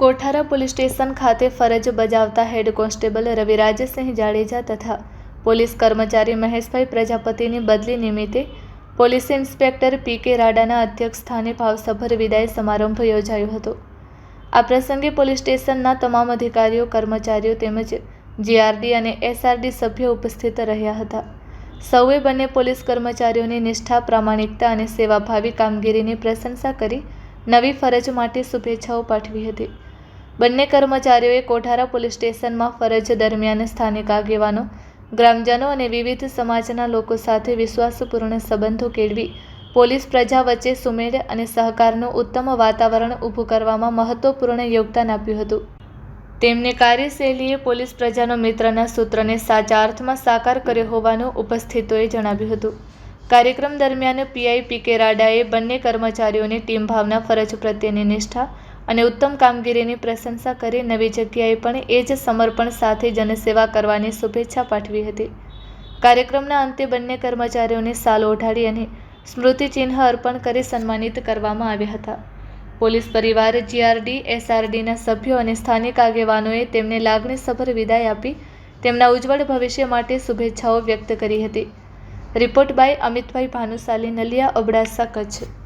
Kothara police station ખાતે ફરજ બજાવતા હેડ કોન્સ્ટેબલ રવિરાજસિંહ જાડેજા તથા પોલીસ કર્મચારી મહેશભાઈ પ્રજાપતિની બદલી નિમિત્તે પોલીસ ઇન્સ્પેક્ટર પી.કે. રાડાના અધ્યક્ષસ્થાને ભાવસભર વિદાય સમારંભ યોજાયો હતો। આ પ્રસંગે પોલીસ સ્ટેશનના તમામ અધિકારીઓ, કર્મચારીઓ તેમજ જીઆરડી અને એસઆરડી સભ્યો ઉપસ્થિત રહ્યા હતા। સૌએ બંને પોલીસ કર્મચારીઓની નિષ્ઠા, પ્રામાણિકતા અને સેવાભાવી કામગીરીની પ્રશંસા કરી નવી ફરજ માટે શુભેચ્છાઓ પાઠવી હતી। બંને કર્મચારીઓએ કોઠારા પોલીસ સ્ટેશનમાં ફરજ દરમિયાન સ્થાનિક આગેવાનો, ગ્રામજનો અને વિવિધ સમાજના લોકો સાથે વિશ્વાસપૂર્ણ સંબંધો કેળવી પોલીસ પ્રજા વચ્ચે સુમેળ અને સહકારનું ઉત્તમ વાતાવરણ ઊભું કરવામાં મહત્વપૂર્ણ યોગદાન આપ્યું હતું। તેમની કાર્યશૈલીએ પોલીસ પ્રજાનો મિત્રના સૂત્રને સાચા અર્થમાં સાકાર કર્યો હોવાનું ઉપસ્થિતોએ જણાવ્યું હતું। કાર્યક્રમ દરમિયાન પીઆઈ પી.કે. રાડાએ બંને કર્મચારીઓની ટીમ ભાવના, ફરજ પ્રત્યેની નિષ્ઠા અને ઉત્તમ કામગીરીની પ્રશંસા કરી નવી જગ્યાએ પણ એ જ સમર્પણ સાથે જનસેવા કરવાની શુભેચ્છા પાઠવી હતી। કાર્યક્રમના અંતે બંને કર્મચારીઓને શાલ ઓઢાડી અને સ્મૃતિચિહ્ન અર્પણ કરી સન્માનિત કરવામાં આવ્યા હતા। પોલીસ પરિવાર, જીઆરડી, એસઆરડીના સભ્યો અને સ્થાનિક આગેવાનોએ તેમને લાગણીસભર વિદાય આપી તેમના ઉજ્જવળ ભવિષ્ય માટે શુભેચ્છાઓ વ્યક્ત કરી હતી। Report by Amitbhai Bhanushali, Naliya, Abdasa, Kutch.